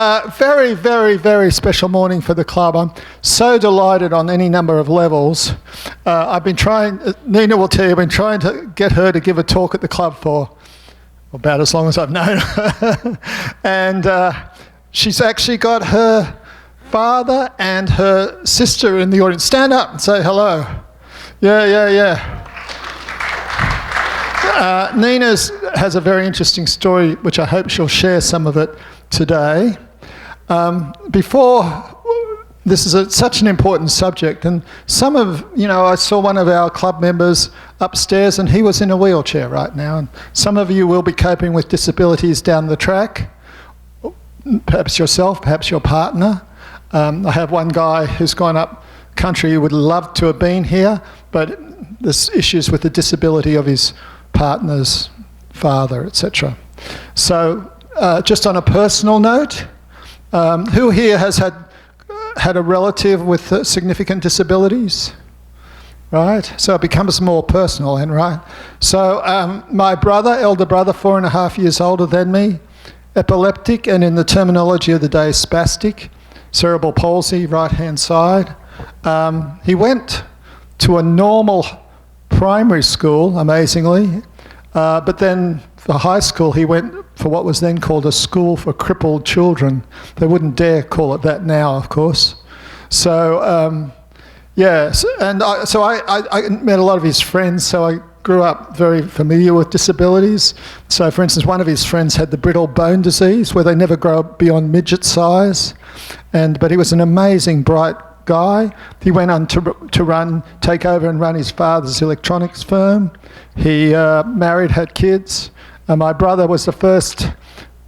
Very, very, very special morning for the club. I'm so delighted on any number of levels. I've been trying, Nina will tell you, I've been trying to get her to give a talk at the club for about as long as I've known her. And she's actually got her father and her sister in the audience. Stand up and say hello. Yeah. Nina has a very interesting story, which I hope she'll share some of it today. This is such an important subject, and I saw one of our club members upstairs and he was in a wheelchair right now, and some of you will be coping with disabilities down the track, perhaps yourself, perhaps your partner. I have one guy who's gone up country who would love to have been here, but there's issues with the disability of his partner's father, etc. So just on a personal note, who here has had a relative with significant disabilities? Right? So it becomes more personal then, right? So my brother, elder brother, 4.5 years older than me, epileptic, and in the terminology of the day, spastic, cerebral palsy, right-hand side. He went to a normal primary school, amazingly, but then for high school he went for what was then called a school for crippled children. They wouldn't dare call it that now, of course. So, I met a lot of his friends, so I grew up very familiar with disabilities. So, for instance, one of his friends had the brittle bone disease, where they never grow up beyond midget size. But he was an amazing, bright guy. He went on to take over and run his father's electronics firm. He married, had kids. My brother was the first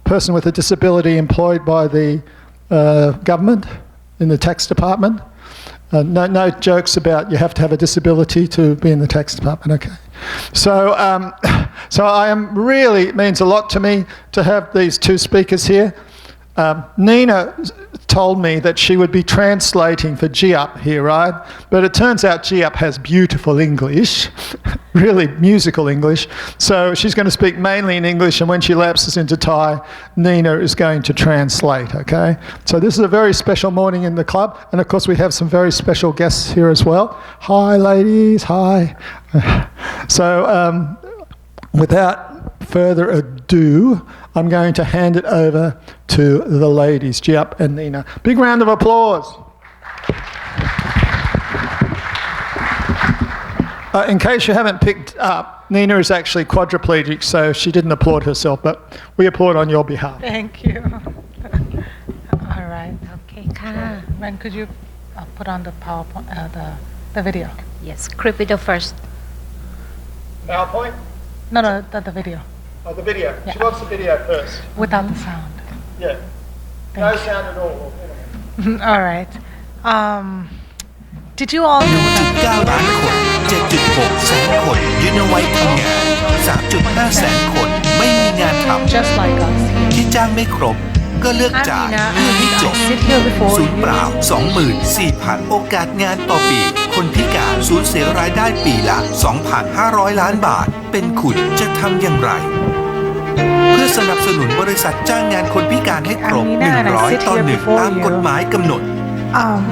person with a disability employed by the government in the tax department. No jokes about you have to have a disability to be in the tax department, okay. So it means a lot to me to have these two speakers here. Nina told me that she would be translating for Giup here, right? But it turns out Giup has beautiful English, really musical English. So she's going to speak mainly in English, and when she lapses into Thai, Nina is going to translate, okay? So this is a very special morning in the club, and of course we have some very special guests here as well. Hi, ladies, hi. So without further ado, I'm going to hand it over to the ladies, Giup and Nina. Big round of applause. In case you haven't picked up, Nina is actually quadriplegic, so she didn't applaud herself, but we applaud on your behalf. Thank you. All right. Okay. When could you put on the PowerPoint, the video? Yes, clip video first. PowerPoint? No, the video. Oh, the video. Yeah. She wants the video first. Without the sound. Yeah. No sound at all. All right. Did you all know that 9 ล้านคน 7.6 แสนคนยืนเอาไว้ทำงาน 3.5 แสนคนไม่มีงานทำ just like us here? ที่จ้างไม่ครบก็เลือกจ่ายเพื่อให้จบ sit here before ศูนย์เปล่า 24,000 โอกาสงานต่อปี คนพิการสูญเสียรายได้ปีละ 2,500 ล้านบาท เป็นคุณจะทำอย่างไร เพื่อสนับสนุนบริษัทจ้างงานคนพิการให้ครบ 100 ต่อ 1 ตามกฎหมายกำหนด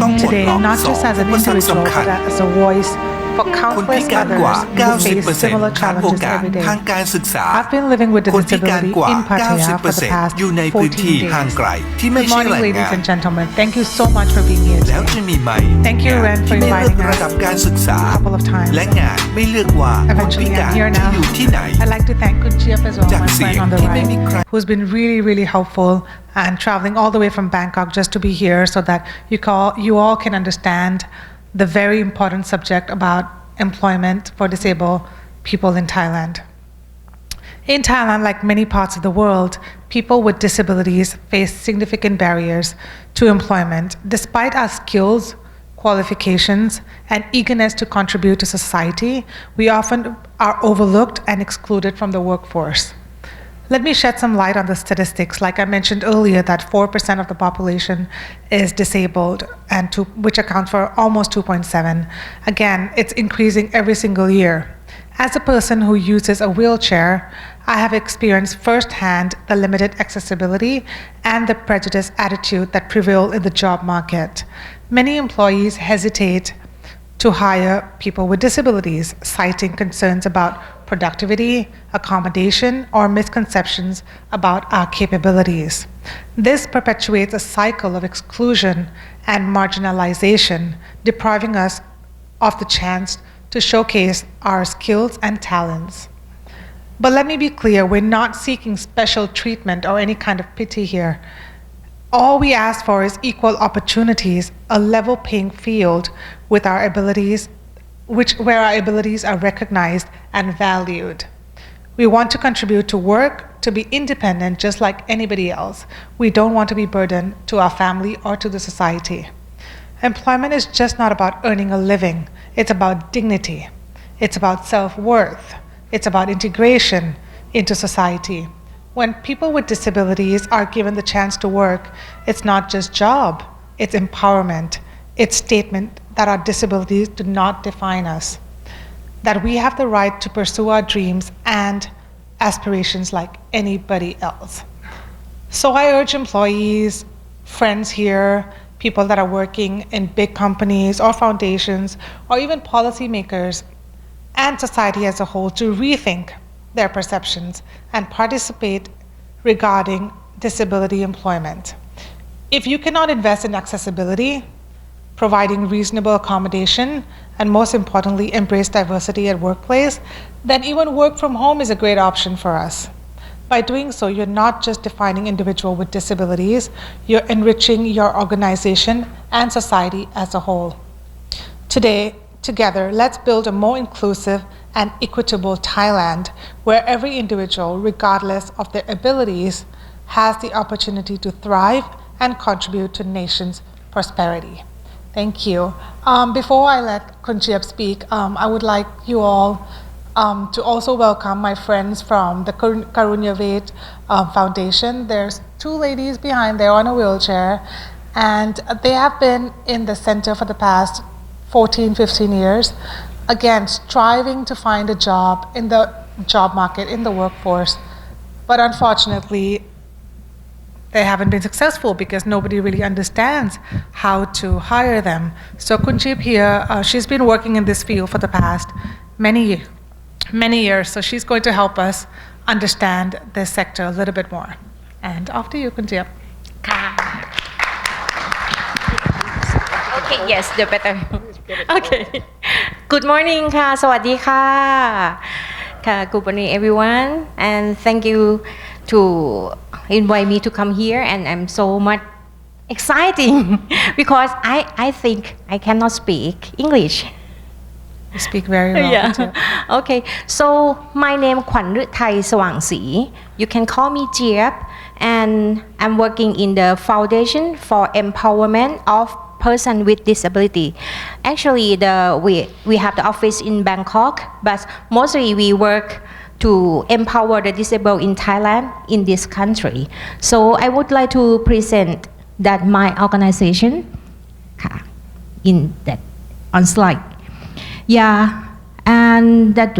ต้องปลด today, ล็อก not 2 just as อุ an ปสรรค individual, สำคัญ but as a voice for คนพิ countless การกว่า others who face similar 90% ขาดโอ challenges กาส every day. ทางการศึกษา I've been living with a คนพิการ disability กว่า in Pattaya for the past 90% อยู่ในพื้นที่ 14 ห่าง days. ไกลที่ไม่ Good ใช่ morning, แหล่ง ladies งาน and gentlemen. Thank you so much for being here แล้ว today. จะมีไหม Thank you, Ren, for ที่ไม่เลือก inviting us ระดับการศึกษา a couple of times. และงานไม่เลือกว่าคนพิ Eventually, การ I'm here จะ now. อยู่ที่ไหน I'd like to thank Kun Chiep as well, จาก my เสีย friend ง on the ที่ไม่มีใคร right, who's been really, really helpful and traveling all the way from Bangkok just to be here so that you all can understand the very important subject about employment for disabled people in Thailand. In Thailand, like many parts of the world, people with disabilities face significant barriers to employment. Despite our skills, qualifications, and eagerness to contribute to society, we often are overlooked and excluded from the workforce. Let me shed some light on the statistics. Like I mentioned earlier, that 4% of the population is disabled, and which accounts for almost 2.7. Again, it's increasing every single year. As a person who uses a wheelchair, I have experienced firsthand the limited accessibility and the prejudiced attitude that prevail in the job market. Many employees hesitate to hire people with disabilities, citing concerns about productivity, accommodation, or misconceptions about our capabilities. This perpetuates a cycle of exclusion and marginalization, depriving us of the chance to showcase our skills and talents. But let me be clear, we're not seeking special treatment or any kind of pity here. All we ask for is equal opportunities, a level playing field with our abilities, where our abilities are recognized and valued. We want to contribute to work, to be independent just like anybody else. We don't want to be burdened to our family or to the society. Employment is just not about earning a living. It's about dignity. It's about self-worth. It's about integration into society. When people with disabilities are given the chance to work, it's not just job, it's empowerment. It's statement that our disabilities do not define us, that we have the right to pursue our dreams and aspirations like anybody else. So I urge employees, friends here, people that are working in big companies or foundations, or even policymakers and society as a whole to rethink their perceptions and participate regarding disability employment. If you cannot invest in accessibility, providing reasonable accommodation, and most importantly, embrace diversity at workplace, then even work from home is a great option for us. By doing so, you're not just defining individuals with disabilities, you're enriching your organization and society as a whole. Today, together, let's build a more inclusive and equitable Thailand where every individual, regardless of their abilities, has the opportunity to thrive and contribute to the nation's prosperity. Thank you. Before I let Kunjep speak, I would like you all to also welcome my friends from the Karunya Ved Foundation. There's two ladies behind there on a wheelchair, and they have been in the center for the past 14, 15 years, again, striving to find a job in the job market, in the workforce. But unfortunately, they haven't been successful because nobody really understands how to hire them. So Kunjip here, she's been working in this field for the past many years. So she's going to help us understand this sector a little bit more. And after you, Kunjip. Okay, yes, the better. Okay. Good morning ค่ะ สวัสดีค่ะ ค่ะ Good morning everyone, and thank you to invite me to come here, and I'm so much exciting because I think I cannot speak English. You speak very well. Yeah. Okay, so my name ขวัญฤทัยสว่างศรี You can call me Jiep, and I'm working in the Foundation for Empowerment of Person with Disability. Actually, we have the office in Bangkok, but mostly we work to empower the disabled in Thailand, in this country. So I would like to present that my organization, in that on slide. Yeah, and that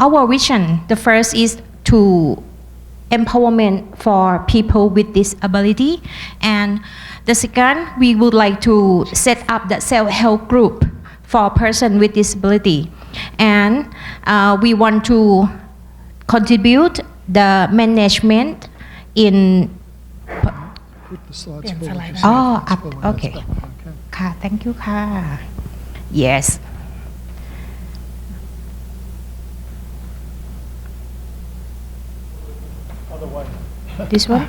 our vision, the first is to empowerment for people with disability, and the second, we would like to set up the self-help group for person with disability, and we want to contribute the management in. Put the slides Yeah, forward. slide. Just Oh, up. forward, that's Okay. better. Okay. ค่ะ thank you ค่ะ yes Other way. this one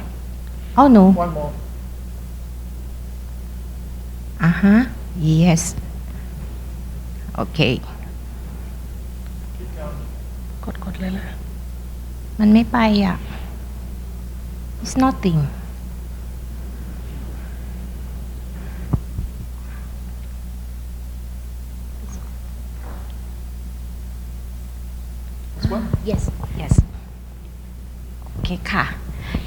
oh no One more. yes okay กดเลยล่ะ มันไม่ไปอ่ะ it's nothing This one? yes okay ค่ะ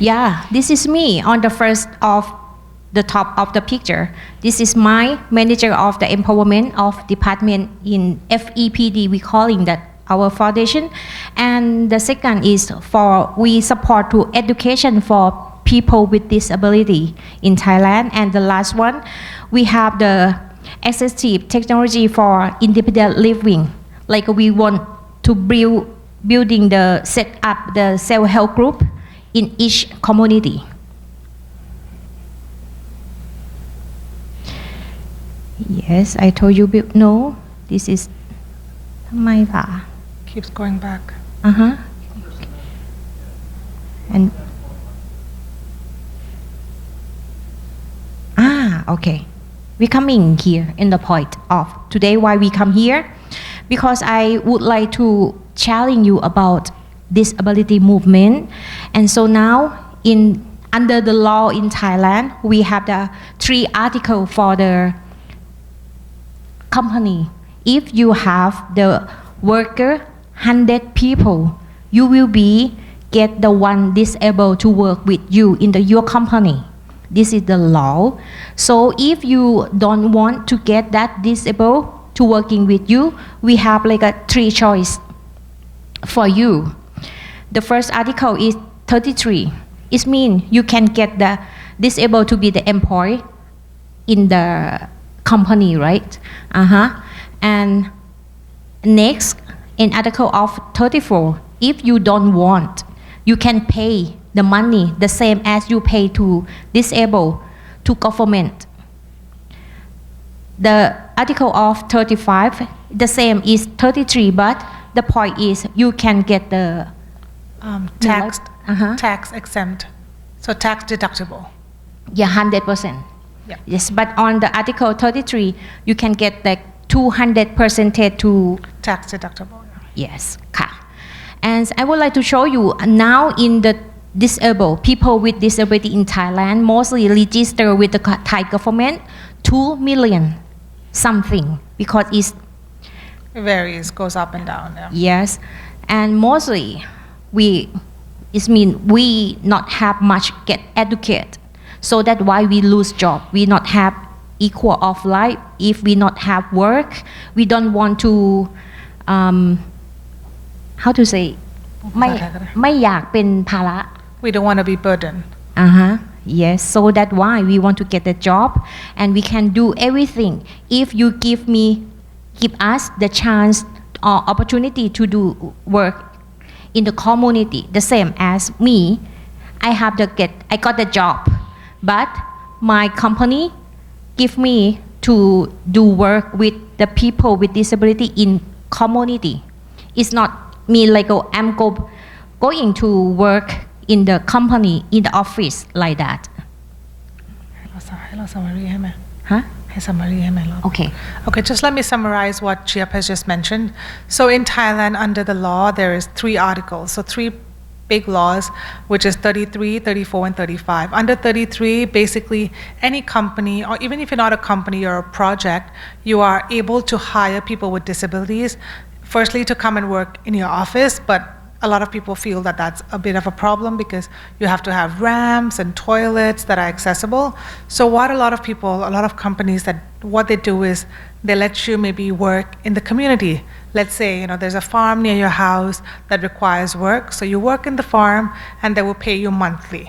yeah this is me on the first of the top of the picture. This is my manager of the empowerment of department in FEPD. We calling that our foundation. And the second is we support to education for people with disability in Thailand. And the last one, we have the assistive technology for independent living. Like we want to building the set up the self-help group in each community. Yes, I told you. No, this is ทำไมล่ะ Keeps going back. And okay, we coming here in the point of today why we come here, because I would like to challenge you about disability movement. And so now under the law in Thailand, we have the 3 articles for the company. If you have the worker 100 people, you will get the one disabled to work with you in your company. This is the law. So if you don't want to get that disabled to working with you, we have like a 3 choice for you. The first article is 33. It means you can get the disabled to be the employee in the company, right? And next, in article of 34, if you don't want, you can pay the money the same as you pay to disabled to government. The article of 35, the same is 33, but the point is you can get the Tax exempt, so tax deductible. 100%. Yeah. Yes, but on the article 33, you can get like 200% to Tax deductible. yes, ค่ะ. And I would like to show you now in the disabled people with disability in Thailand mostly register with the Thai government 2 million something, because it's It varies, goes up and down. Yeah. yes, and mostly we not have much get educated, so that's why we lose job. We not have equal of life. If we not have work, we don't want to how to say ไม่อยากเป็นภาระ We don't want to be burdened. Yes, so that's why we want to get a job, and we can do everything if you give us the chance or opportunity to do work in the community. The same as me, I got the job, but my company give me to do work with the people with disability in community. It's not me like I'm going to work in the company, in the office like that. ให้เรา summary ให้ไหม ให้ summary ให้ไหมรอบ Okay. Okay, just let me summarize what Chiap has just mentioned. So in Thailand, under the law, there is 3 articles. So 3 big laws, which is 33, 34, and 35. Under 33, basically any company, or even if you're not a company or a project, you are able to hire people with disabilities, firstly to come and work in your office, but a lot of people feel that that's a bit of a problem because you have to have ramps and toilets that are accessible. So what a lot of companies, that what they do is they let you maybe work in the community. Let's say, there's a farm near your house that requires work. So you work in the farm and they will pay you monthly.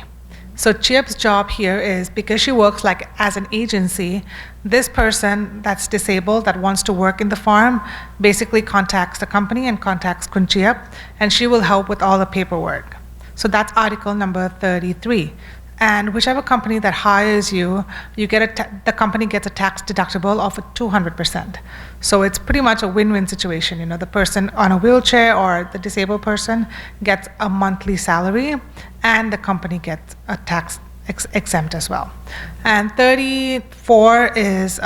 So Chiap's job here is, because she works like as an agency, this person that's disabled that wants to work in the farm basically contacts the company and contacts Kun Chiap, and she will help with all the paperwork. So that's article number 33. And whichever company that hires you, the company gets a tax deductible of 200%. So it's pretty much a win-win situation. The person on a wheelchair or the disabled person gets a monthly salary, and the company gets a tax exempt as well. And 34 is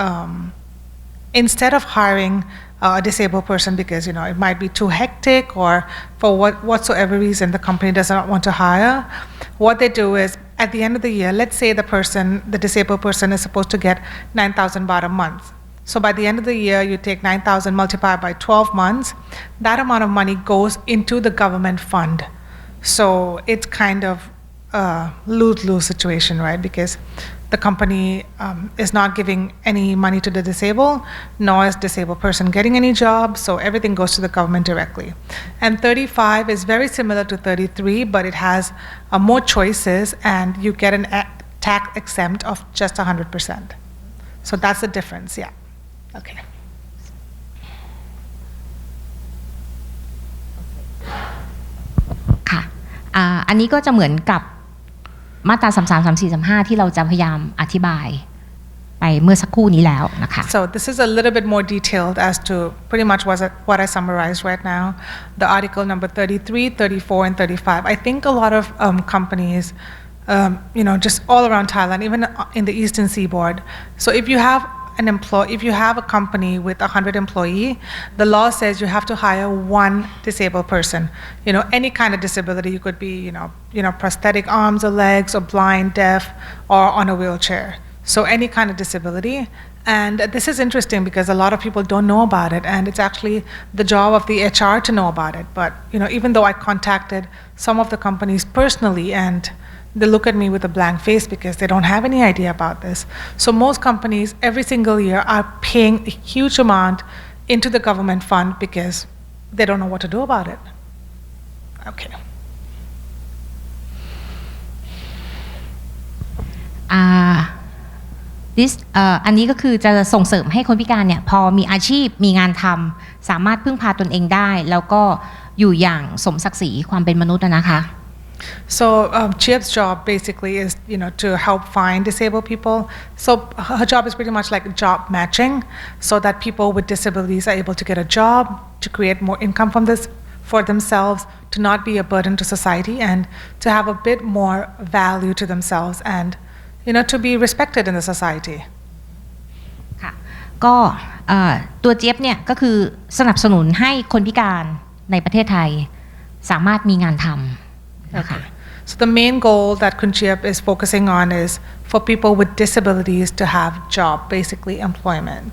instead of hiring a disabled person because it might be too hectic, or for whatsoever reason the company does not want to hire, what they do is, at the end of the year, let's say the disabled person is supposed to get 9,000 baht a month. So by the end of the year, you take 9,000 multiplied by 12 months, that amount of money goes into the government fund. So it's kind of a lose-lose situation, right? Because the company is not giving any money to the disabled, nor is disabled person getting any job, so everything goes to the government directly. And 35 is very similar to 33, but it has more choices, and you get an tax exempt of just 100%. So that's the difference, yeah. Okay. ค่ะอันนี้ก็จะเหมือนกับมาตรา33 34 35ที่เราจะพยายามอธิบายไปเมื่อสักครู่นี้แล้วนะคะ So this is a little bit more detailed as to pretty much what I summarized right now. The article number 33, 34, and 35. I think a lot of companies, just all around Thailand, even in the Eastern Seaboard. So if you have if you have a company with 100 employees, the law says you have to hire one disabled person. Any kind of disability. You could be, prosthetic arms or legs, or blind, deaf, or on a wheelchair. So any kind of disability. And this is interesting because a lot of people don't know about it, and it's actually the job of the HR to know about it. But even though I contacted some of the companies personally, and they look at me with a blank face because they don't have any idea about this. So most companies every single year are paying a huge amount into the government fund because they don't know what to do about it. Okay. อันนี้ก็คือจะส่งเสริมให้คนพิการเนี่ยพอมีอาชีพมีงานทำสามารถพึ่งพาตนเองได้แล้วก็อยู่อย่างสมศักดิ์ศรีความเป็นมนุษย์นะคะ So Chiap's job basically is, to help find disabled people. So her job is pretty much like job matching, so that people with disabilities are able to get a job, to create more income from this for themselves, to not be a burden to society, and to have a bit more value to themselves, and to be respected in the society. ค่ะก็ตัวเจี๊ยบเนี่ยก็คือสนับสนุนให้คนพิการในประเทศไทยสามารถมีงานทำ Okay. So the main goal that Kun Chiap is focusing on is for people with disabilities to have job, basically employment.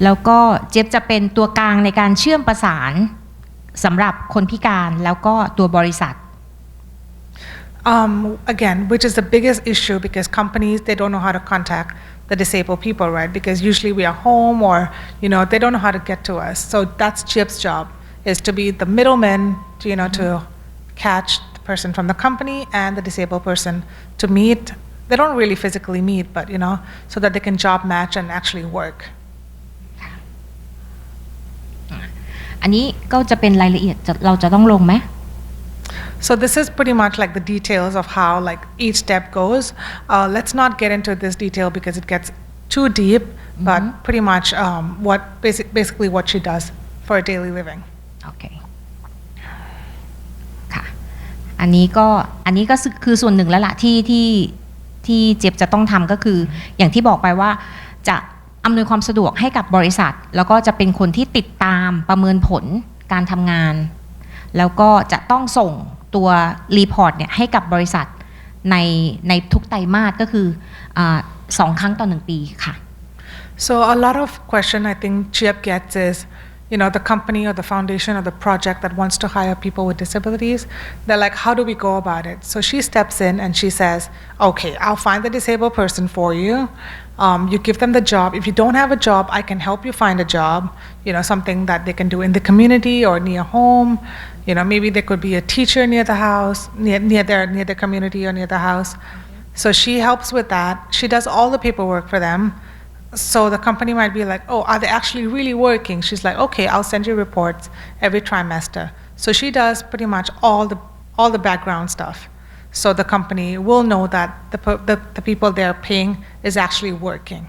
แล้วก็เจี๊ยบจะเป็นตัวกลางในการเชื่อมประสานสำหรับคนพิการแล้วก็ตัวบริษัท Again, which is the biggest issue because companies, they don't know how to contact the disabled people, right? Because usually we are home or, they don't know how to get to us. So that's Chiap's job, is to be the middleman, to catch the person from the company and the disabled person to meet. They don't really physically meet, but, so that they can job match and actually work. อันนี้ก็จะเป็นรายละเอียดเราจะต้องลงไหม So this is pretty much like the details of how each step goes. Let's not get into this detail because it gets too deep, but pretty much basically what she does for a daily living. โอเคค่ะอันนี้ก็คือส่วนหนึ่งแล้วล่ะที่เจ็บจะต้องทำก็คืออย่างที่บอกไปว่าจะอำนวยความสะดวกให้กับบริษัทแล้วก็จะเป็นคนที่ติดตามประเมินผลการทำงานแล้วก็จะต้องส่งตัวรีพอร์ตเนี่ยให้กับบริษัทในทุกไตรมาสก็คือ2 ครั้งต่อ1 ปีค่ะ So a lot of question I think Chiap gets is, the company or the foundation or the project that wants to hire people with disabilities, they're like, how do we go about it? So she steps in and she says, okay, I'll find the disabled person for you. You give them the job. If you don't have a job, I can help you find a job, something that they can do in the community or near home. Maybe there could be a teacher near the house, near their community or near the house. So she helps with that. She does all the paperwork for them. So the company might be like, oh, are they actually really working? She's like, okay, I'll send you reports every trimester. So she does pretty much all the background stuff. So the company will know that the people they're paying is actually working.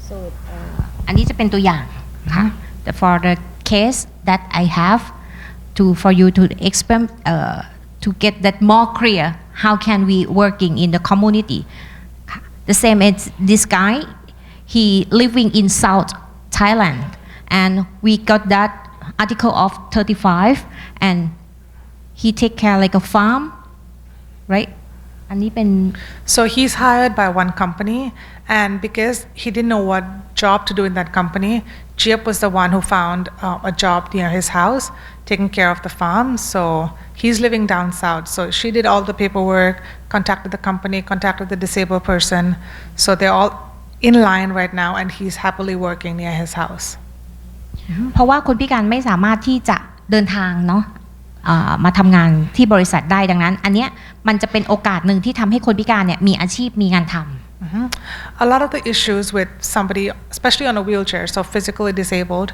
So อันนี้จะเป็นตัวอย่างค่ะ For the case that I have for you to explain to get that more clear how can we working in the community. The same as this guy, he living in South Thailand, and we got that article of 35, and he take care like a farm, right? อันนี้เป็น So he's hired by one company, and because he didn't know what job to do in that company, Chiap was the one who found a job near his house, taking care of the farm. So He's living down south, so she did all the paperwork, contacted the company, contacted the disabled person. So they're all in line right now, and he's happily working near his house. เพราะว่าคนพิการไม่สามารถที่จะเดินทางเนาะมาทำงานที่บริษัทได้ดังนั้นอันเนี้ยมันจะเป็นโอกาสหนึ่งที่ทำให้คนพิการเนี่ยมีอาชีพมีงานทำA lot of the issues with somebody, especially on a wheelchair, so physically disabled,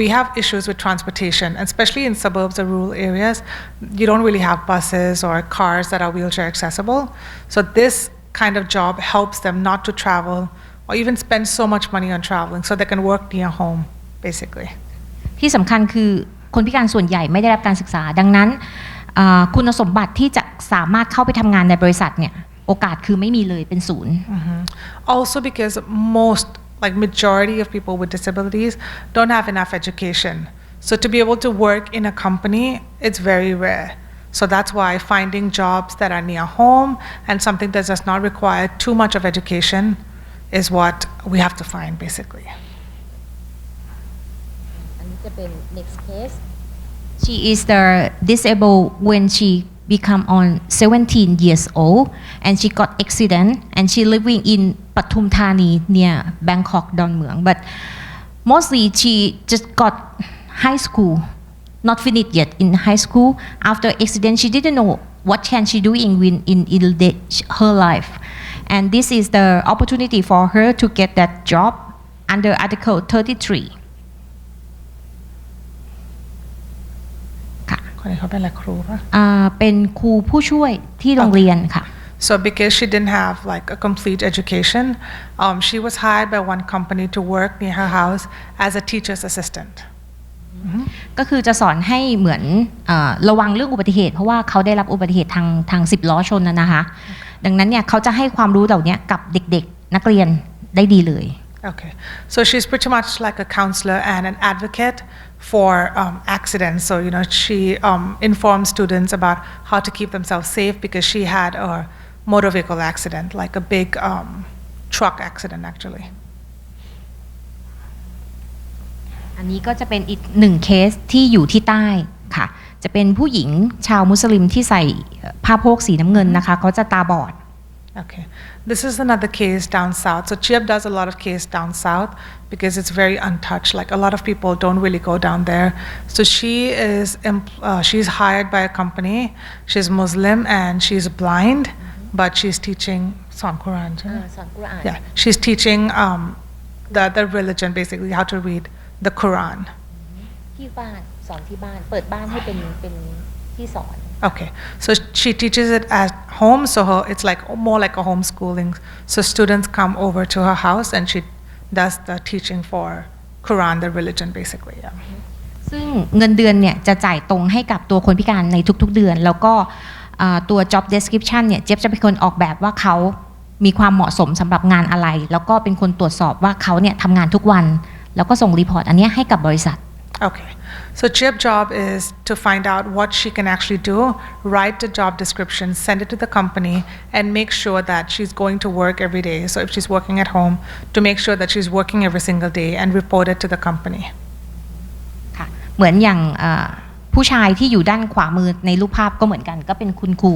we have issues with transportation, and especially in suburbs or rural areas, you don't really have buses or cars that are wheelchair accessible. So this kind of job helps them not to travel or even spend so much money on traveling, so they can work near home, basically. ที่สำคัญคือคนพิการส่วนใหญ่ไม่ได้รับการศึกษาดังนั้นคุณสมบัติที่จะสามารถเข้าไปทำงานในบริษัทเนี่ยโอกาสคือไม่มีเลยเป็นศูนย์ Also because most, like majority of people with disabilities don't have enough education. So to be able to work in a company, it's very rare. So that's why finding jobs that are near home and something that does not require too much of education is what we have to find basically. อันนี้จะเป็น next case. She is the disabled when she become on 17 years old and she got accident and she living in Pathum Thani near Bangkok Don Mueang but mostly she just got high school not finished yet in high school after accident she didn't know what can she do in her life and this is the opportunity for her to get that job under Article 33คนนี้เขาเป็นอะไรครูปะเป็นครูผู้ช่วยที่โรงเรียนค่ะ So because she didn't have like a complete education, she was hired by one company to work near her house as a teacher's assistant. ก็คือจะสอนให้เหมือนระวังเรื่องอุบัติเหตุเพราะว่าเขาได้รับอุบัติเหตุทาง10 ล้อชนนะคะดังนั้นเนี่ยเขาจะให้ความรู้เหล่านี้กับเด็กๆนักเรียนได้ดีเลย Okay, so she's pretty much like a counselor and an advocate for accidents. So she informs students about how to keep themselves safe because she had a motor vehicle accident, like a big truck accident actually. อันนี้ก็จะเป็นอีกหนึ่งเคสที่อยู่ที่ใต้ค่ะจะเป็นผู้หญิงชาวมุสลิมที่ใส่ผ้าโพกสีน้ำเงินนะคะเขาจะตาบอด Okay, this is another case down south. So Chiep does a lot of case down south because it's very untouched. Like a lot of people don't really go down there. So she's hired by a company. She's Muslim and she's blind, but she's teaching Quran. Yeah, she's teaching the religion basically how to read the Quran. ที่บ้านสอนที่บ้านเปิดบ้านให้เป็นที่สอน Okay, so she teaches it at home, so it's like more like a homeschooling. So students come over to her house and she does the teaching for Quran, the religion basically. Yeah. ซึ่งเงินเดือนเนี่ยจะจ่ายตรงให้กับตัวคนพิการในทุกๆเดือนแล้วก็ตัว job description เนี่ยเจี๊ยบจะเป็นคนออกแบบว่าเขามีความเหมาะสมสำหรับงานอะไรแล้วก็เป็นคนตรวจสอบว่าเขาเนี่ยทำงานทุกวันแล้วก็ส่งรีพอร์ตอันนี้ให้กับบริษัท Okay, so Chiep's job is to find out what she can actually do, write the job description, send it to the company, and make sure that she's going to work every day. So if she's working at home, to make sure that she's working every single day and report it to the company. ค่ะเหมือนอย่างผู้ชายที่อยู่ด้านขวามือในรูปภาพก็เหมือนกันก็เป็นคุณครู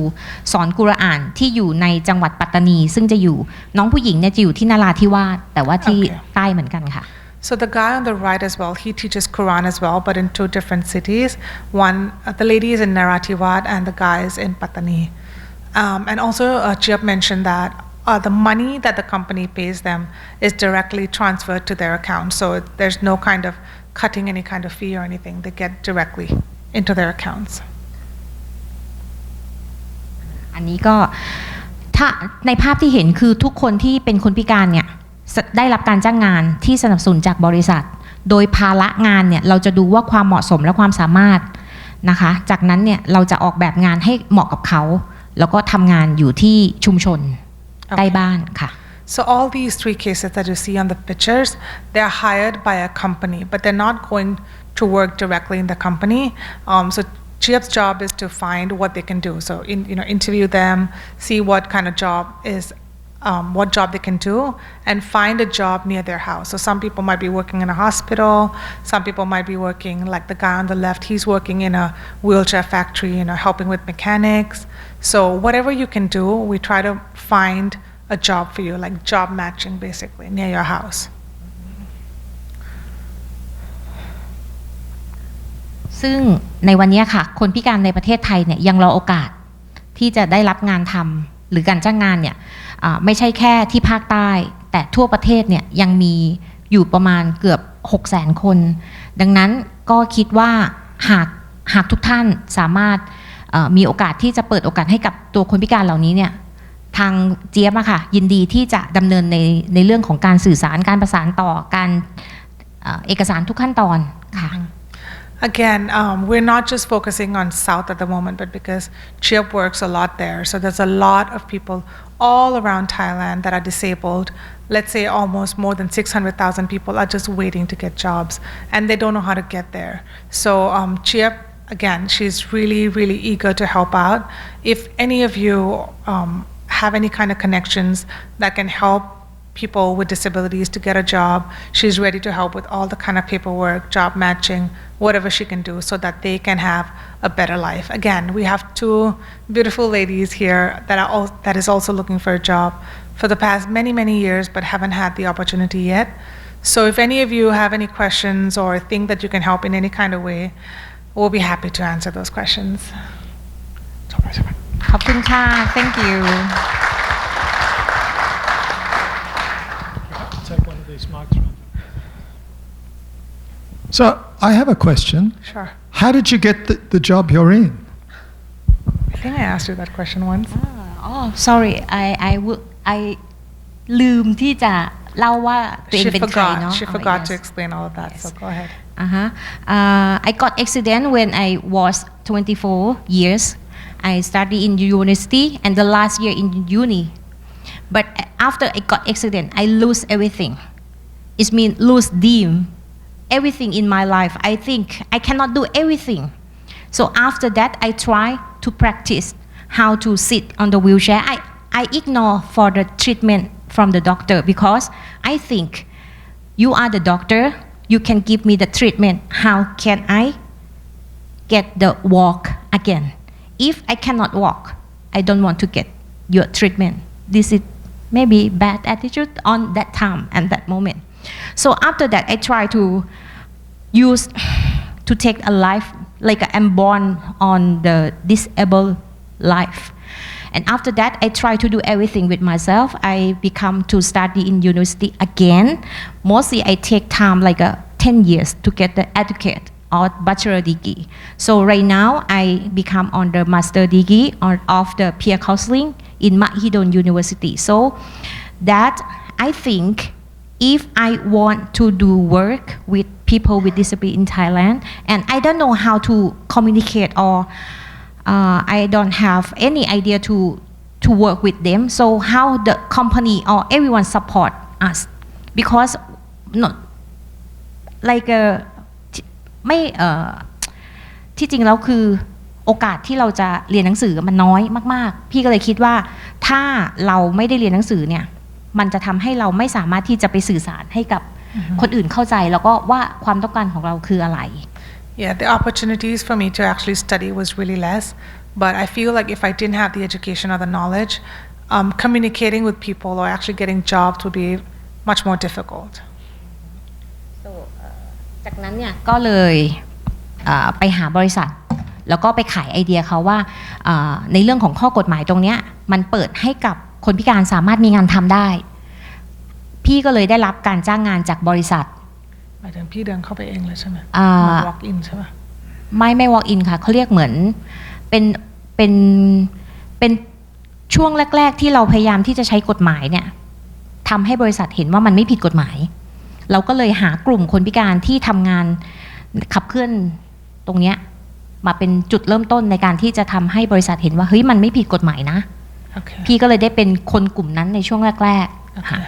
สอนกุรอานที่อยู่ในจังหวัดปัตตานีซึ่งจะอยู่น้องผู้หญิงเนี่ยจะอยู่ที่นราธิวาสแต่ว่าที่ใต้เหมือนกันค่ะ So the guy on the right as well, he teaches Quran as well, but in two different cities. The lady is in Narathiwat and the guy is in Pattani. And also Chiep mentioned that the money that the company pays them is directly transferred to their account. So there's no kind of cutting any kind of fee or anything. They get directly into their accounts. อันนี้ก็ถ้าในภาพที่เห็นคือทุกคนที่เป็นคนพิการเนี่ยได้รับการจ้างงานที่สนับสนุนจากบริษัทโดยภาระงานเนี่ยเราจะดูว่าความเหมาะสมและความสามารถนะคะจากนั้นเนี่ยเราจะออกแบบงานให้เหมาะกับเขาแล้วก็ทำงานอยู่ที่ชุมชนใกล้บ้านค่ะ So all these three cases that you see on the pictures, they're hired by a company, but they're not going to work directly in the company. So Chiep's job is to find what they can do. So interview them, see what kind of job is what job they can do and find a job near their house. So some people might be working in a hospital, some people might be working, like the guy on the left, he's working in a wheelchair factory, helping with mechanics. So whatever you can do, we try to find a job for you, like job matching basically, near your house. ซึ่งในวันนี้ค่ะคนพิการในประเทศไทยเนี่ยยังรอโอกาสที่จะได้รับงานทำหรือการจ้างงานเนี่ยไม่ใช่แค่ที่ภาคใต้แต่ทั่วประเทศเนี่ยยังมีอยู่ประมาณเกือบ 600,000 คนดังนั้นก็คิดว่าหากทุกท่านสามารถมีโอกาสที่จะเปิดโอกาสให้กับตัวคนพิการเหล่านี้เนี่ยทางเจี๊ยบอะค่ะยินดีที่จะดำเนินในเรื่องของการสื่อสารการประสานต่อการเอกสารทุกขั้นตอนค่ะ Again, we're not just focusing on South at the moment, but because CHIP works a lot there. So there's a lot of people all around Thailand that are disabled. Let's say almost more than 600,000 people are just waiting to get jobs and they don't know how to get there. So CHIP, again, she's really, really eager to help out. If any of you have any kind of connections that can help people with disabilities to get a job, she's ready to help with all the kind of paperwork, job matching, whatever she can do so that they can have a better life. Again, we have two beautiful ladies here that is also looking for a job for the past many, many years but haven't had the opportunity yet. So if any of you have any questions or think that you can help in any kind of way, we'll be happy to answer those questions. ขอบคุณค่ะ Thank you Take one of these mics around. So I have a question. Sure. How did you get the job you're in? I think I asked you that question once. sorry I ลืมที่จะเล่าว่าตัวเองเป็นใครเนาะ She forgot to explain all of that, so go ahead. I got accident when I was 24 years. I studied in university and the last year in uni. But after I got accident, I lose everything. It means lose everything in my life. I think I cannot do everything. So after that, I try to practice how to sit on the wheelchair. I ignore for the treatment from the doctor because I think you are the doctor. You can give me the treatment. How can I get the walk again? If I cannot walk, I don't want to get your treatment. This is maybe bad attitude on that time and that moment. So after that, I try to take a life like I'm born on the disabled life. And after that, I try to do everything with myself. I become to study in university again. Mostly I take time like 10 years to get the educate or bachelor degree. So right now, I become on the master degree of the peer counseling in Mahidol University. So that I think if I want to do work with people with disability in Thailand, and I don't know how to communicate or I don't have any idea to work with them. So how the company or everyone support us? Because not like ไม่ที่จริงแล้วคือโอกาสที่เราจะเรียนหนังสือมันน้อยมากๆพี่ก็เลยคิดว่าถ้าเราไม่ได้เรียนหนังสือเนี่ยมันจะทำให้เราไม่สามารถที่จะไปสื่อสารให้กับคนอื่นเข้าใจแล้วก็ว่าความต้องการของเราคืออะไร Yeah, the opportunities for me to actually study was really less, but I feel like if I didn't have the education or the knowledge, communicating with people or actually getting jobs would be much more difficult. จากนั้นเนี่ยก็เลยไปหาบริษัทแล้วก็ไปขายไอเดียเขาว่าในเรื่องของข้อกฎหมายตรงนี้มันเปิดให้กับคนพิการสามารถมีงานทำได้พี่ก็เลยได้รับการจ้างงานจากบริษัทหมายถึงพี่เดินเข้าไปเองเลยใช่ไหมwalk in ใช่ป่ะไม่ walk in ค่ะเขาเรียกเหมือนเป็นช่วงแรกๆที่เราพยายามที่จะใช้กฎหมายเนี่ยทำให้บริษัทเห็นว่ามันไม่ผิดกฎหมายเราก็เลยหากลุ่มคนพิการที่ทำงานขับเคลื่อนตรงนี้มาเป็นจุดเริ่มต้นในการที่จะทำให้บริษัทเห็นว่าเฮ้ยมันไม่ผิดกฎหมายนะ พี่ก็เลยได้เป็นคนกลุ่มนั้นในช่วงแรกๆค่ะ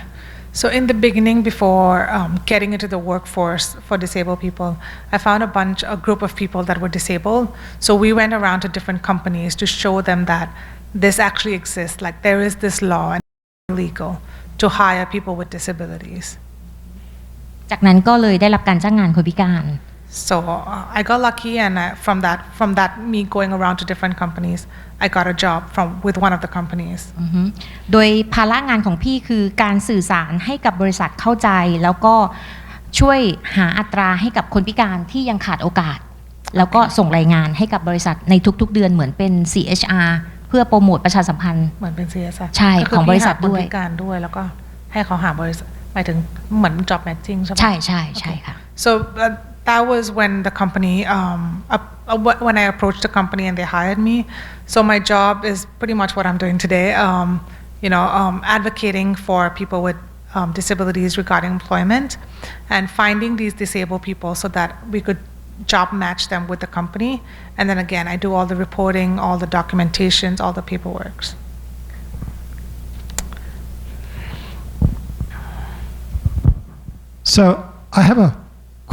So in the beginning, before getting into the workforce for disabled people, I found a group of people that were disabled. So we went around to different companies to show them that this actually exists. Like there is this law, and illegal to hire people with disabilities. จากนั้นก็เลยได้รับการจ้างงานคนพิการ So I got lucky, and from that me going around to different companies, I got a job with one of the companies. โดยภาระงานของพี่คือการสื่อสารให้กับบริษัทเข้าใจแล้วก็ช่วยหาอัตราให้กับคนพิการที่ยังขาดโอกาสแล้วก็ส่งรายงานให้กับบริษัทในทุกๆเดือนเหมือนเป็น CHR เพื่อโปรโมทประชาสัมพันธ์ เหมือนเป็น CSR ใช่ของบริษัทด้วย ก็คือพี่หาคนพิการด้วยแล้วก็ให้เขาหาบริษัทหมายถึงเหมือน job matching ใช่ไหม ใช่ใช่ใช่ค่ะ So that was when the company when I approached the company and they hired me. So my job is pretty much what I'm doing today. Advocating for people with disabilities regarding employment and finding these disabled people so that we could job match them with the company. And then again, I do all the reporting, all the documentations, all the paperwork. So I have a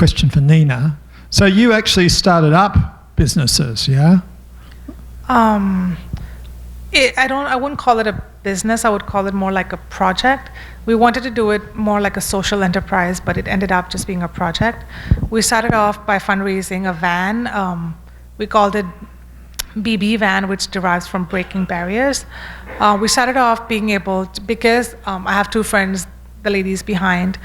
question for Nina. So you actually started up businesses, yeah? I wouldn't call it a business. I would call it more like a project. We wanted to do it more like a social enterprise, but it ended up just being a project. We started off by fundraising a van. We called it BB van, which derives from breaking barriers. We started off being able to, because I have two friends, the ladies behind.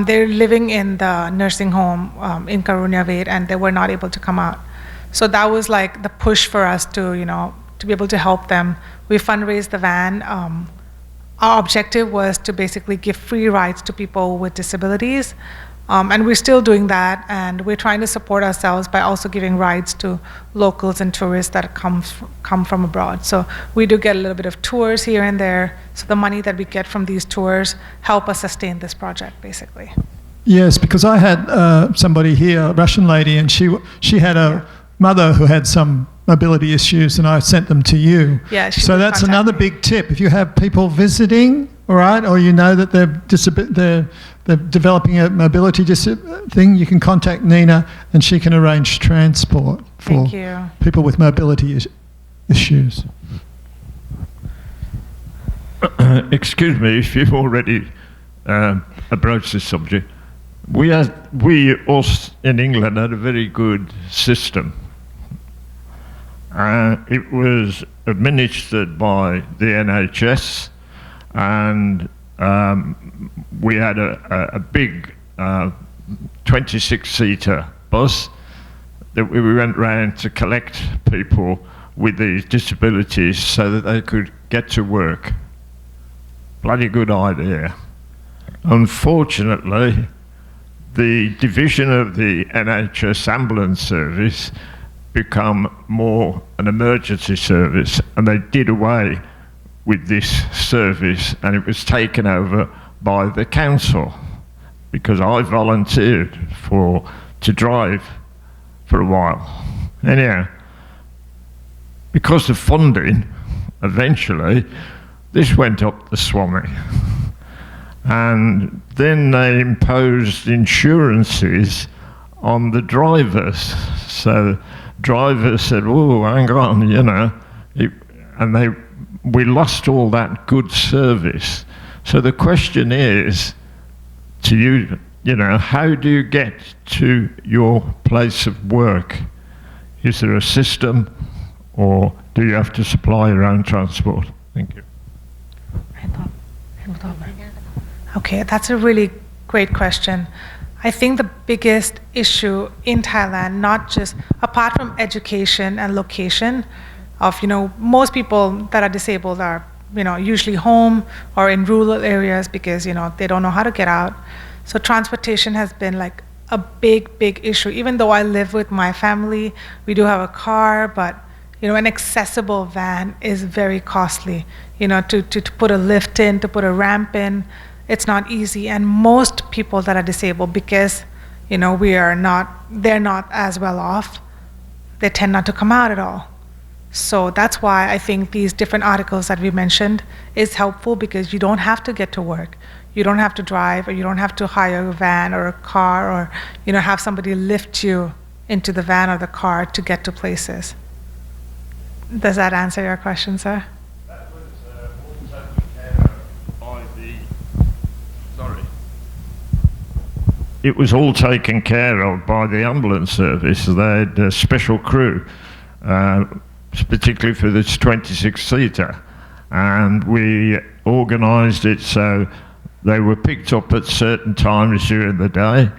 They're living in the nursing home in Karunya Ved, and they were not able to come out. So that was like the push for us to be able to help them. We fundraised the van. Our objective was to basically give free rides to people with disabilities. And we're still doing that, and we're trying to support ourselves by also giving rides to locals and tourists that come from abroad. So we do get a little bit of tours here and there. So the money that we get from these tours help us sustain this project, basically. Yes, because I had somebody here, a Russian lady, and she had a mother who had some mobility issues, and I sent them to you. Yeah, so that's another big tip. If you have people visiting, all right, or you know that they're developing a mobility thing, you can contact Nina, and she can arrange transport for people with mobility issues. Excuse me if you've already approached this subject. We also in England had a very good system. It was administered by the NHS, and we had a big 26-seater bus that we went round to collect people with these disabilities so that they could get to work. Bloody good idea. Unfortunately, the division of the NHS ambulance service become more an emergency service, and they did away with this service, and it was taken over by the council because I volunteered to drive for a while. Anyhow, because of funding, eventually this went up the swami, and then they imposed insurances on the drivers. So drivers said, "Oh, hang on, and we lost all that good service." So the question is to you, how do you get to your place of work? Is there a system, or do you have to supply your own transport? Thank you. Okay, that's a really great question. I think the biggest issue in Thailand, not just apart from education and location, of most people that are disabled are usually home or in rural areas because they don't know how to get out. So transportation has been like a big issue. Even though I live with my family, we do have a car, but an accessible van is very costly. To put a lift in, to put a ramp in, it's not easy. And most people that are disabled, because they're not as well off, they tend not to come out at all. So that's why I think these different articles that we mentioned is helpful, because you don't have to get to work. You don't have to drive, or you don't have to hire a van or a car, or have somebody lift you into the van or the car to get to places. Does that answer your question, sir? That was all taken care of It was all taken care of by the ambulance service. They had a special crew, particularly for this 26-seater, and we organised it so they were picked up at certain times during the day,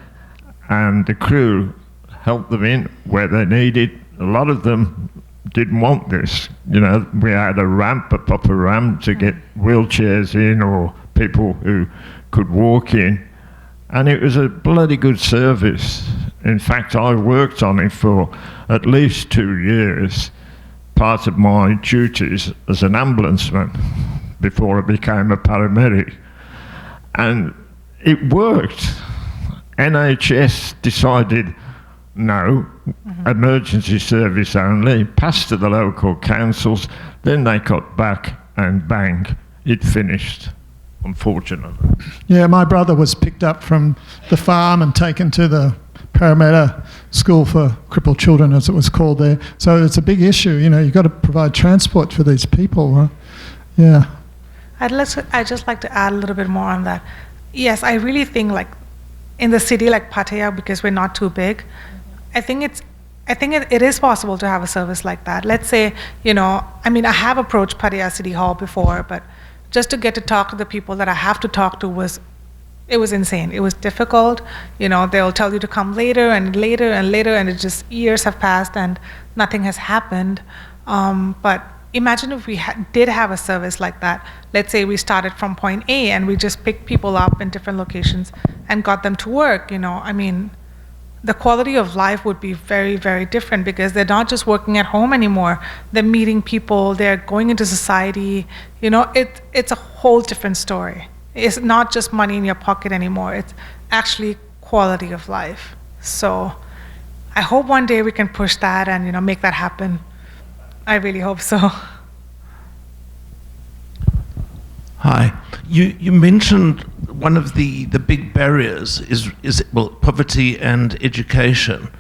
and the crew helped them in where they needed. A lot of them didn't want this. You know, we had a ramp, a proper ramp to get wheelchairs in or people who could walk in. And it was a bloody good service. In fact, I worked on it for at least 2 years, part of my duties as an ambulanceman before I became a paramedic. And it worked. NHS decided, no, emergency service only, passed to the local councils, then they got back and bang, it finished. Unfortunately. Yeah, my brother was picked up from the farm and taken to the Parramatta School for Crippled Children, as it was called there. So it's a big issue. You know, you've got to provide transport for these people. Right? Yeah. I'd just like to add a little bit more on that. Yes, I really think like in the city like Pattaya, because we're not too big, I think it is possible to have a service like that. Let's say, you know, I mean, I have approached Pattaya City Hall before, but just to get to talk to the people that I have to talk to was insane. It was difficult. You know, they'll tell you to come later and later and later, and it just years have passed and nothing has happened. But imagine if we did have a service like that. Let's say we started from point A and we just picked people up in different locations and got them to work. You know, I mean, the quality of life would be very, very different because they're not just working at home anymore. They're meeting people, they're going into society. You know, it's a whole different story. It's not just money in your pocket anymore. It's actually quality of life. So I hope one day we can push that and, you know, make that happen. I really hope so. Hi. You mentioned one of the big barriers is poverty and education.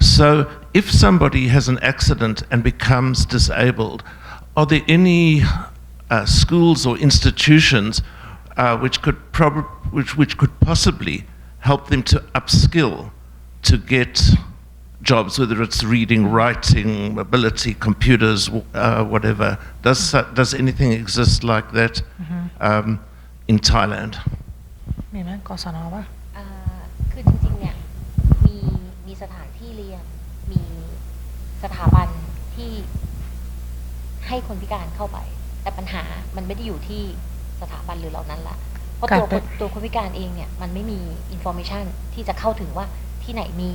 So if somebody has an accident and becomes disabled, are there any schools or institutions which could possibly help them to upskill to get jobs, whether it's reading, writing, mobility, computers, whatever? Does anything exist like that in Thailand? มีไหมกศนปะ คือจริงๆเนี่ยมีสถานที่เรียนมีสถาบันที่ให้คนพิการเข้าไปแต่ปัญหามันไม่ได้อยู่ที่สถาบันหรือเหล่านั้นละเพราะตัวคนพิการเองเนี่ยมันไม่มีอินฟอร์เมชันที่จะเข้าถึงว่าที่ไหนมี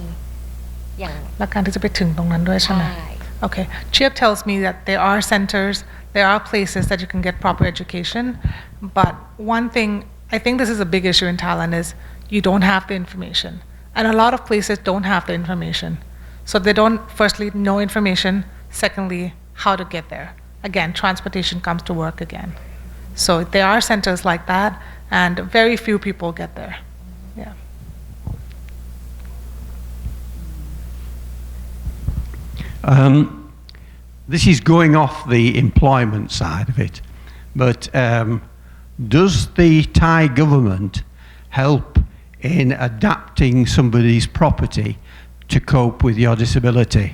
อย่างและการที่จะไปถึงตรงนั้นด้วยใช่ไหม Okay, Chiep tells me that there are centers, there are places that you can get proper education, but one thing, I think this is a big issue in Thailand, is you don't have the information. And a lot of places don't have the information. So they don't, firstly, know information, secondly, how to get there. Again, transportation comes to work again. So there are centers like that, and very few people get there. Yeah. This is going off the employment side of it, but does the Thai government help in adapting somebody's property to cope with your disability?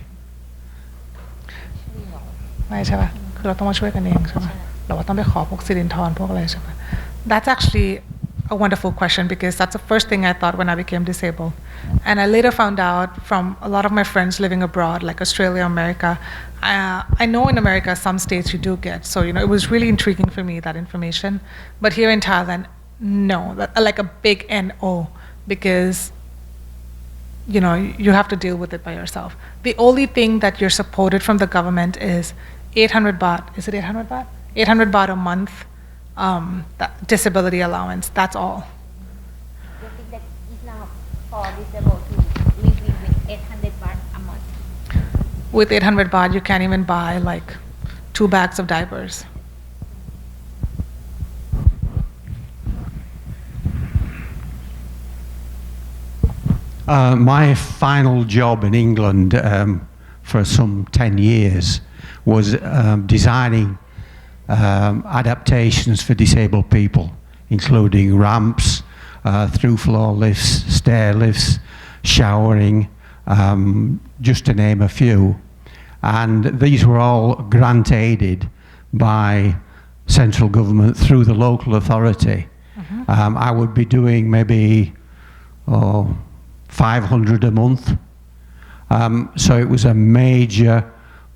ไม่ใช่ป่ะคือเราต้องมาช่วยกันเองใช่ป่ะเราว่าต้องไปขอพวกสิรินธรพวกอะไรใช่ป่ะ That's actually a wonderful question because that's the first thing I thought when I became disabled. And I later found out from a lot of my friends living abroad, like Australia, America. I know in America some states you do get, so you know it was really intriguing for me, that information. But here in Thailand, no, like a big NO, because you know you have to deal with it by yourself. The only thing that you're supported from the government is 800 baht. Is it 800 baht? 800 baht a month. That disability allowance, that's all. You think that is now for disabled to live with 800 baht a month? With 800 baht, you can't even buy like 2 bags of diapers. My final job in England for some 10 years was designing adaptations for disabled people including ramps, through floor lifts, stair lifts, showering, just to name a few. And these were all grant aided by central government through the local authority. I would be doing maybe 500 a month. So it was a major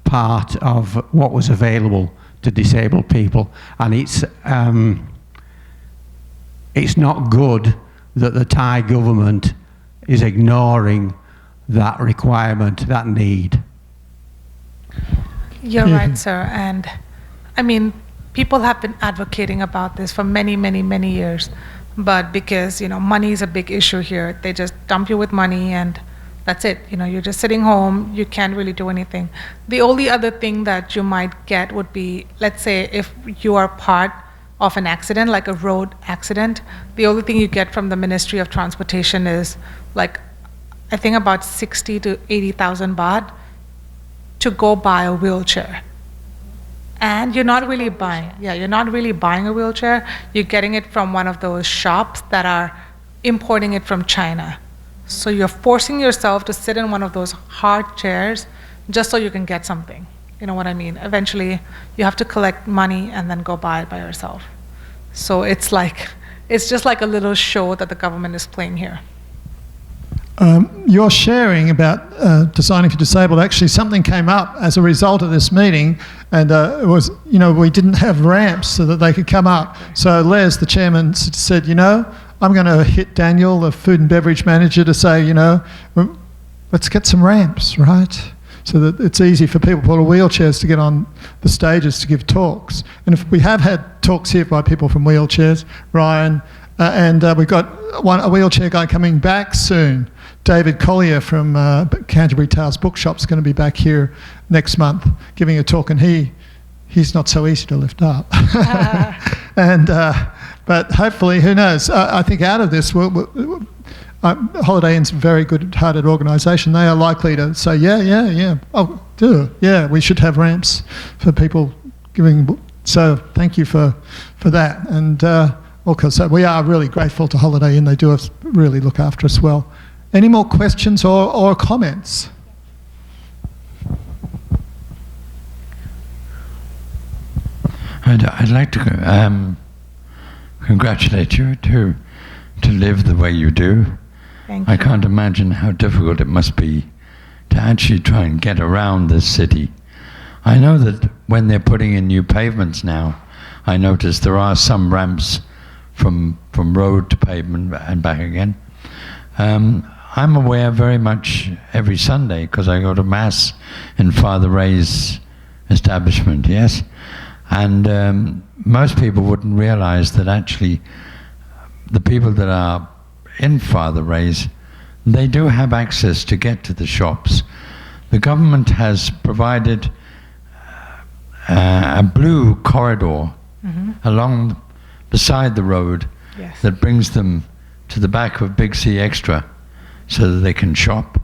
part of what was available to disabled people. And it's not good that the Thai government is ignoring that requirement, that need. You're right, sir. And I mean, people have been advocating about this for many, many, many years. But because, money is a big issue here, they just dump you with money and that's it. You're just sitting home, you can't really do anything. The only other thing that you might get would be, let's say, if you are part of an accident, like a road accident, the only thing you get from the Ministry of Transportation is I think about 60 to 80,000 baht to go buy a wheelchair. And you're not really buying a wheelchair. You're getting it from one of those shops that are importing it from China. So you're forcing yourself to sit in one of those hard chairs just so you can get something. You know what I mean? Eventually, you have to collect money and then go buy it by yourself. So it's just like a little show that the government is playing here. Your sharing about designing for disabled, actually something came up as a result of this meeting, and it was, we didn't have ramps so that they could come up. So Les, the chairman, said, I'm going to hit Daniel, the food and beverage manager, to say, let's get some ramps, right? So that it's easy for people with wheelchairs to get on the stages to give talks. And if we have had talks here by people from wheelchairs, Ryan, and we've got a wheelchair guy coming back soon. David Collier from Canterbury Tales Bookshop is going to be back here next month giving a talk, and he's not so easy to lift up. But hopefully, who knows? I think out of this, Holiday Inn's a very good-hearted organisation. They are likely to say, we should have ramps for people giving. So thank you for that. And so we are really grateful to Holiday Inn. They do really look after us well. Any more questions or comments? I'd like to congratulate you to live the way you do. Thank you. I can't imagine how difficult it must be to actually try and get around this city. I know that when they're putting in new pavements now, I notice there are some ramps from road to pavement and back again. I'm aware very much every Sunday, because I go to Mass in Father Ray's establishment, yes? And most people wouldn't realize that actually the people that are in Father Ray's, they do have access to get to the shops. The government has provided a blue corridor along beside the road that brings them to the back of Big C Extra so that they can shop.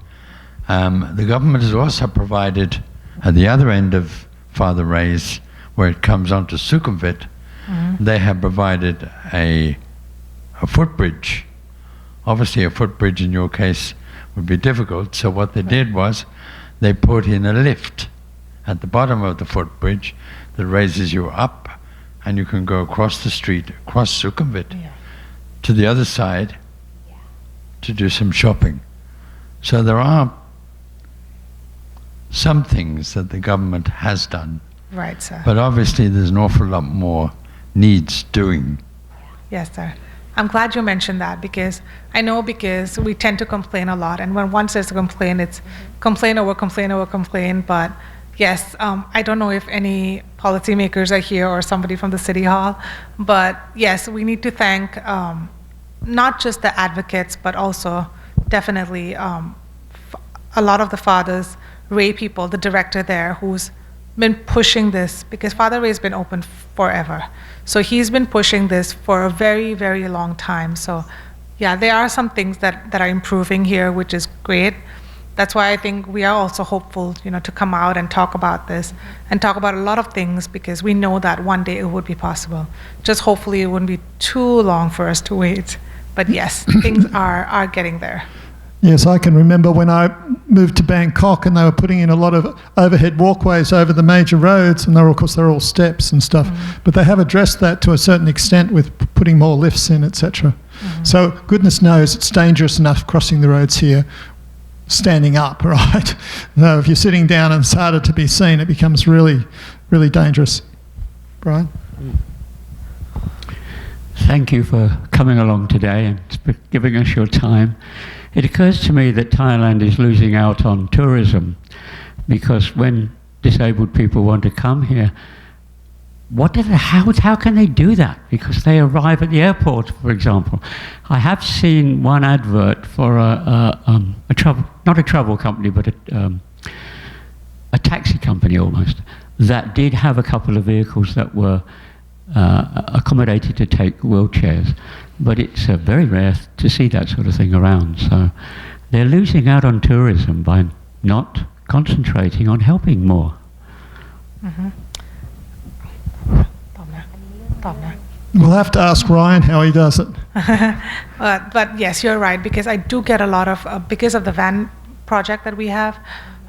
The government has also provided at the other end of Father Ray's, where it comes onto Sukhumvit, they have provided a footbridge. Obviously a footbridge in your case would be difficult, so what they did was they put in a lift at the bottom of the footbridge that raises you up, and you can go across the street, across Sukhumvit, to the other side to do some shopping. So there are some things that the government has done. Right, sir. But obviously there's an awful lot more needs doing. Yes, sir. I'm glad you mentioned that, because we tend to complain a lot, and when one says to complain, it's complain over complain over complain. But yes, I don't know if any policymakers are here or somebody from the City Hall, but yes, we need to thank not just the advocates, but also definitely a lot of the Fathers Ray people, the director there, who's been pushing this, because Father Ray's been open forever. So he's been pushing this for a very, very long time. So yeah, there are some things that are improving here, which is great. that's why I think we are also hopeful, to come out and talk about this and talk about a lot of things, because we know that one day it would be possible. Just hopefully it wouldn't be too long for us to wait. But yes, things are getting there. Yes, I can remember when I moved to Bangkok and they were putting in a lot of overhead walkways over the major roads, and of course they're all steps and stuff, but they have addressed that to a certain extent with putting more lifts in, etc. So goodness knows it's dangerous enough crossing the roads here standing up, right? No, if you're sitting down and it's harder to be seen, it becomes really, really dangerous. Brian? Thank you for coming along today and for giving us your time. It occurs to me that Thailand is losing out on tourism, because when disabled people want to come here, how can they do that? Because they arrive at the airport, for example. I have seen one advert for not a travel company, but a taxi company almost, that did have a couple of vehicles that were accommodated to take wheelchairs. But it's very rare to see that sort of thing around. So they're losing out on tourism by not concentrating on helping more. We'll have to ask Ryan how he does it. But yes, you're right, because I do get a lot of, because of the van project that we have,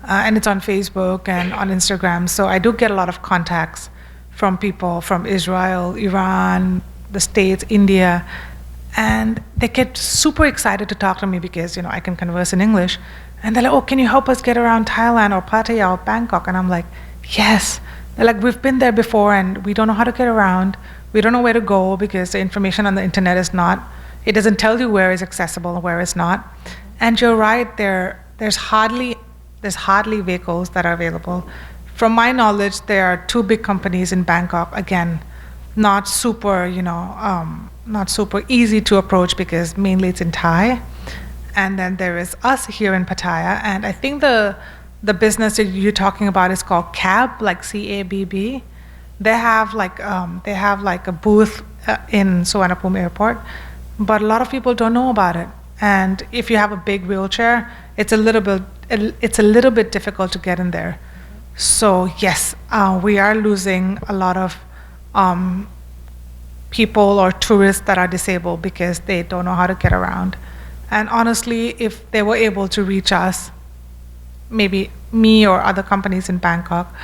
and it's on Facebook and on Instagram, so I do get a lot of contacts from people from Israel, Iran, the States, India, and they get super excited to talk to me because, I can converse in English, and they're like, oh, can you help us get around Thailand or Pattaya or Bangkok? And I'm like, yes. They're like, we've been there before and we don't know how to get around. We don't know where to go because the information on the internet it doesn't tell you where is accessible and where is not. And you're right, there's hardly vehicles that are available. From my knowledge, there are 2 big companies in Bangkok, again, not super easy to approach because mainly it's in Thai. And then there is us here in Pattaya, and I think the business that you're talking about is called CAB, like CABB. They have like a booth in Suvarnabhumi Airport, but a lot of people don't know about it. And if you have a big wheelchair, it's a little bit difficult to get in there. So yes, we are losing a lot of people or tourists that are disabled because they don't know how to get around. And honestly, if they were able to reach us, maybe me or other companies in Bangkok,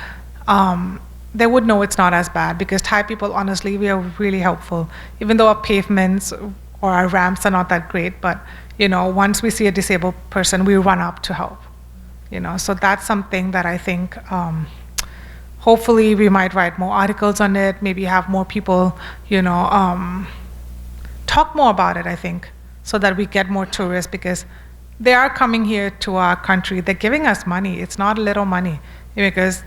they would know it's not as bad, because Thai people, honestly, we are really helpful. Even though our pavements or our ramps are not that great, but once we see a disabled person, we run up to help. So that's something that I think hopefully we might write more articles on it, maybe have more people, talk more about it, I think, so that we get more tourists, because they are coming here to our country. They're giving us money. It's not little money, because,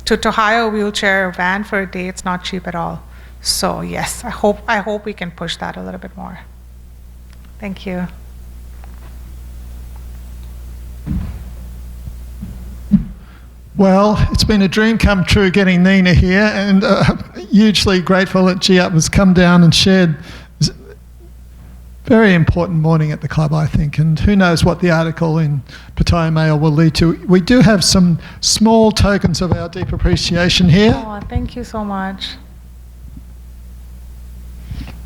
to hire a wheelchair van for a day, it's not cheap at all. So yes, I hope we can push that a little bit more. Thank you. Well, it's been a dream come true getting Nina here, and hugely grateful that GIAP has come down and shared this very important morning at the club, I think, and who knows what the article in Pattaya Mail will lead to. We do have some small tokens of our deep appreciation here. Oh, thank you so much.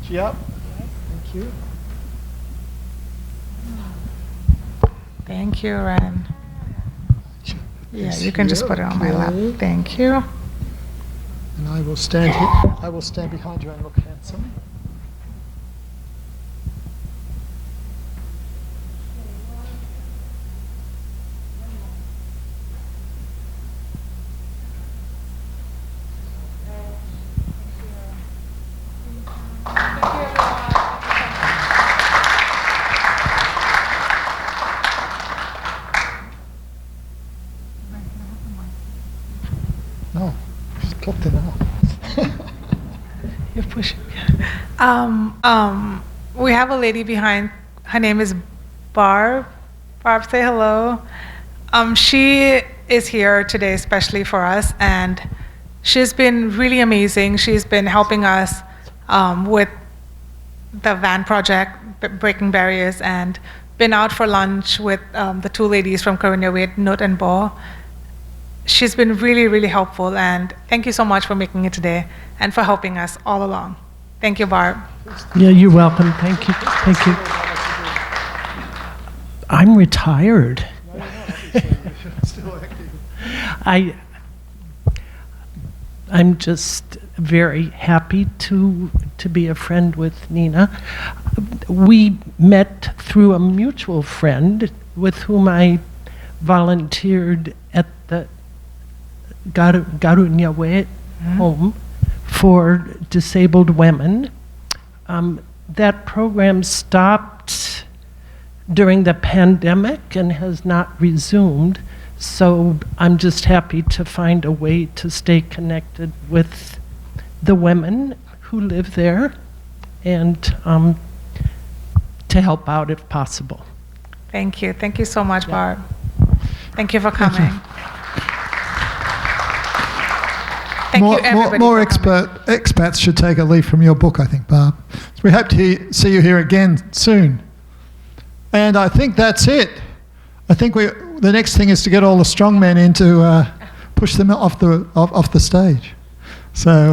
GIAP, thank you. Thank you, Ren. Yeah, you can just put it on my lap. Thank you. And I will stand here. I will stand behind you and look handsome. No, just plucked it out. You're pushing. We have a lady behind. Her name is Barb. Barb, say hello. She is here today especially for us, and she's been really amazing. She's been helping us with the van project, breaking barriers, and been out for lunch with the two ladies from Carindia Wade, Nut and Bo. She's been really, really helpful, and thank you so much for making it today and for helping us all along. Thank you, Barb. Yeah, you're welcome. Thank you. Thank you. I'm retired. I'm just very happy to be a friend with Nina. We met through a mutual friend with whom I volunteered at the Carindia Wade home for disabled women. That program stopped during the pandemic and has not resumed. So I'm just happy to find a way to stay connected with the women who live there and to help out if possible. Thank you. Thank you so much, Barb. Thank you for coming. Thank you, everybody. More expats should take a leaf from your book, I think, Barb. So we hope to see you here again soon. And I think that's it. I think the next thing is to get all the strong men in to push them off the stage. So.